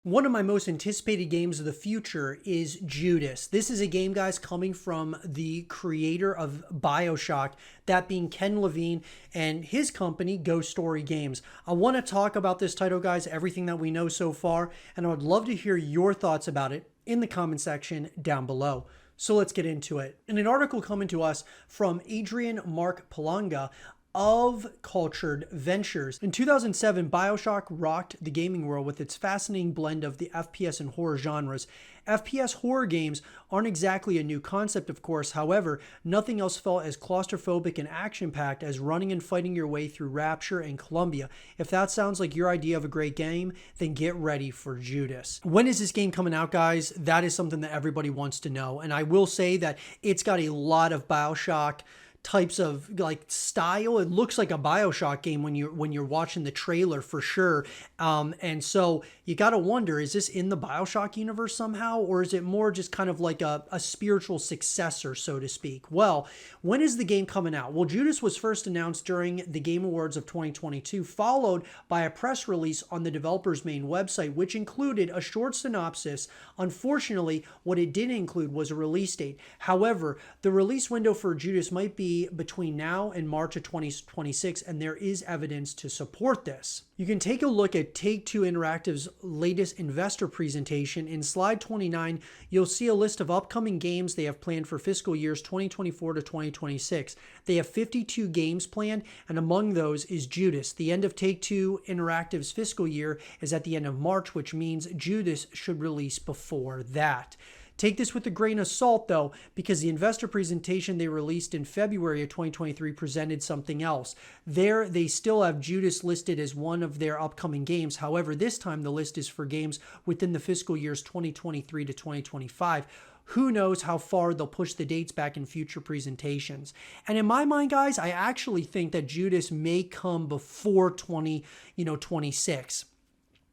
One of my most anticipated games of the future is Judas. This is a game, guys, coming from the creator of BIOSHOCK, that being Ken Levine and his company, Ghost Story Games. I want to talk about this title, guys, everything that we know so far, and I would love to hear your thoughts about it in the comment section down below. So let's get into it. In an article coming to us from Adrian Mark Palanga of Cultured Ventures. In 2007, BioShock rocked the gaming world with its fascinating blend of the FPS and horror genres. FPS horror games aren't exactly a new concept, of course. However, nothing else felt as claustrophobic and action-packed as running and fighting your way through Rapture and Columbia. If that sounds like your idea of a great game, then get ready for Judas. When is this game coming out, guys? That is something that everybody wants to know. And I will say that it's got a lot of BioShock types of like style. It looks like a BioShock game when you're watching the trailer, for sure. And so you got to wonder, is this in the BioShock universe somehow, or is it more just kind of like a spiritual successor, so to speak? Well, when is the game coming out? Well, Judas was first announced during the Game Awards of 2022, followed by a press release on the developer's main website, which included a short synopsis. Unfortunately, what it didn't include was a release date. However, the release window for Judas might be between now and March of 2026, and there is evidence to support this. You can take a look at Take-Two Interactive's latest investor presentation. In slide 29, you'll see a list of upcoming games they have planned for fiscal years 2024 to 2026. They have 52 games planned, and among those is Judas. The end of Take-Two Interactive's fiscal year is at the end of March, which means Judas should release before that. Take this with a grain of salt, though, because the investor presentation they released in February of 2023 presented something else. There, they still have Judas listed as one of their upcoming games. However, this time the list is for games within the fiscal years 2023 to 2025. Who knows how far they'll push the dates back in future presentations. And in my mind, guys, I actually think that Judas may come before 2026.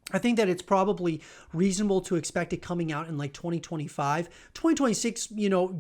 I think that it's probably reasonable to expect it coming out in like 2025. 2026,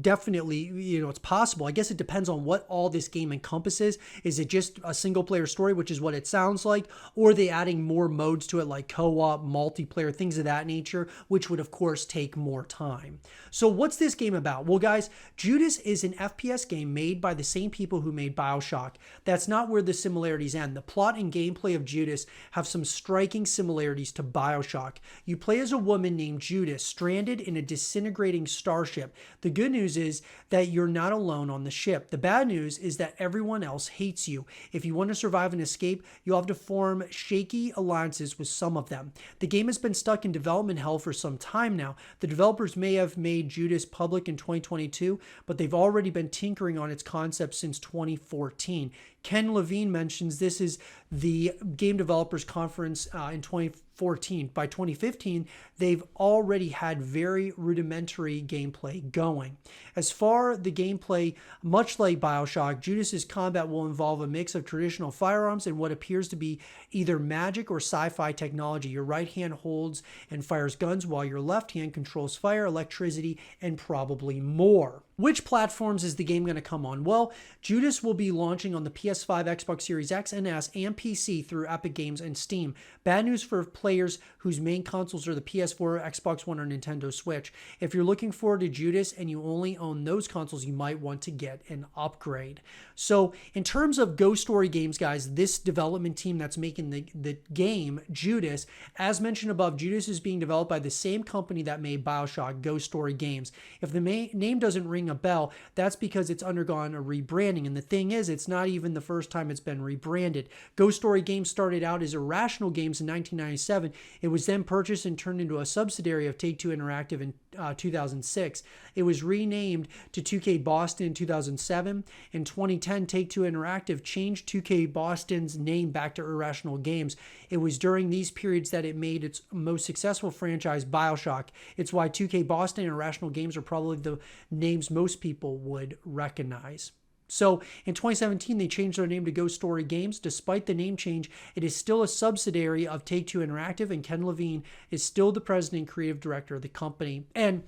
definitely, it's possible. I guess it depends on what all this game encompasses. Is it just a single player story, which is what it sounds like, or are they adding more modes to it, like co-op, multiplayer, things of that nature, which would of course take more time. So what's this game about? Well, guys, Judas is an FPS game made by the same people who made BioShock. That's not where the similarities end. The plot and gameplay of Judas have some striking similarities to BioShock. You play as a woman named Judas, stranded in a disintegrating starship. The good news is that you're not alone on the ship. The bad news is that everyone else hates you. If you want to survive and escape, you'll have to form shaky alliances with some of them. The game has been stuck in development hell for some time now. The developers may have made Judas public in 2022, but they've already been tinkering on its concept since 2014. Ken Levine mentions this is the Game Developers Conference in 2014. By 2015, they've already had very rudimentary gameplay going. As far the gameplay, much like BioShock, Judas's combat will involve a mix of traditional firearms and what appears to be either magic or sci-fi technology. Your right hand holds and fires guns, while your left hand controls fire, electricity, and probably more. Which platforms is the game going to come on? Well, Judas will be launching on the PS5, Xbox Series X and S, and PC through Epic Games and Steam. Bad news for players whose main consoles are the PS4, Xbox One, or Nintendo Switch. If you're looking forward to Judas and you only own those consoles, you might want to get an upgrade. So in terms of Ghost Story Games, guys, this development team that's making the game, Judas, as mentioned above, Judas is being developed by the same company that made BioShock, Ghost Story Games. If the name doesn't ring a bell, that's because it's undergone a rebranding. And the thing is, it's not even the first time it's been rebranded. Ghost Story Games started out as Irrational Games in 1997. It was then purchased and turned into a subsidiary of Take-Two Interactive in 2006. It was renamed to 2K Boston in 2007. In 2010, Take-Two Interactive changed 2K Boston's name back to Irrational Games. It was during these periods that it made its most successful franchise, BioShock. It's why 2K Boston and Irrational Games are probably the names most people would recognize. So in 2017, they changed their name to Ghost Story Games. Despite the name change, it is still a subsidiary of Take-Two Interactive, and Ken Levine is still the president and creative director of the company. And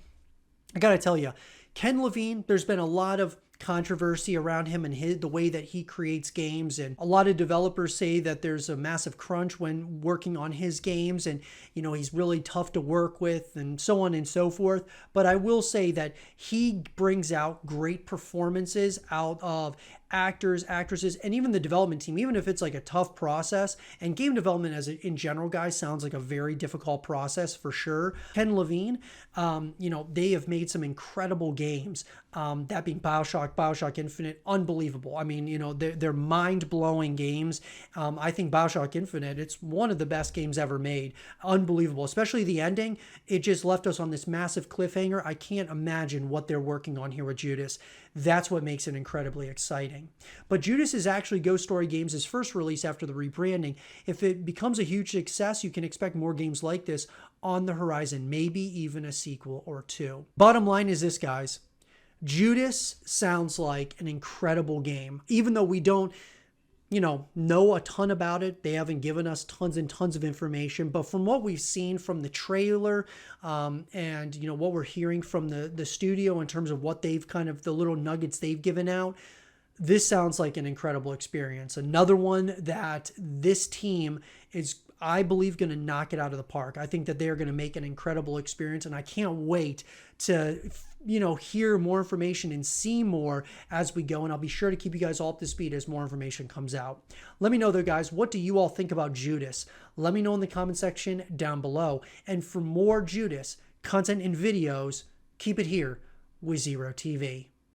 I gotta tell you, Ken Levine, there's been a lot of controversy around him and the way that he creates games. And a lot of developers say that there's a massive crunch when working on his games, and he's really tough to work with and so on and so forth. But I will say that he brings out great performances out of actors, actresses, and even the development team, even if it's like a tough process. And game development in general, guys, sounds like a very difficult process for sure. Ken Levine, they have made some incredible games. That being BioShock, BioShock Infinite, unbelievable. I mean, they're mind-blowing games. I think BioShock Infinite, it's one of the best games ever made. Unbelievable, especially the ending. It just left us on this massive cliffhanger. I can't imagine what they're working on here with Judas. That's what makes it incredibly exciting. But Judas is actually Ghost Story Games' first release after the rebranding. If it becomes a huge success, you can expect more games like this on the horizon, maybe even a sequel or two. Bottom line is this, guys. Judas sounds like an incredible game. Even though we don't, know a ton about it, they haven't given us tons and tons of information. But from what we've seen from the trailer and, what we're hearing from the studio in terms of what they've the little nuggets they've given out, this sounds like an incredible experience. Another one that this team is, I believe, going to knock it out of the park. I think that they're going to make an incredible experience, and I can't wait to hear more information and see more as we go. And I'll be sure to keep you guys all up to speed as more information comes out. Let me know though, guys, what do you all think about Judas? Let me know in the comment section down below. And for more Judas content and videos, keep it here with zrotv.